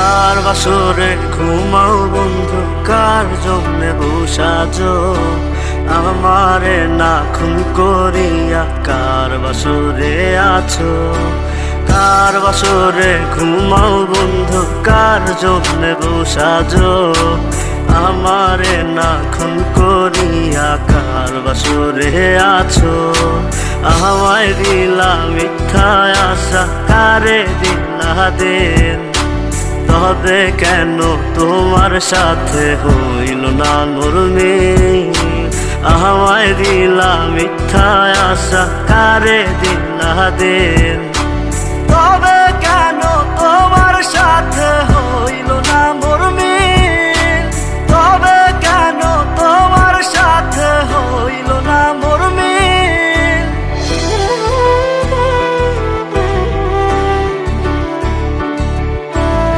কার বাসরে ঘুমাও বন্ধু, কার জন্যে বসাজো আমারে না খুন করিয়া, কার বাসরে আছো? কার বাসরে ঘুমাও বন্ধু, কার জন্যে বসাজো আমারে না খুন করিয়া, কার বাসরে আছো? আমায় দিলা মিথ্যা আশা, কারে দিলা দিন, তবে কেন তোমার সাথে হইল না মোর মিল? আমায় দিলা মিথ্যা আশা, কারে দিলা দিন, তবে কেন তোমার সাথে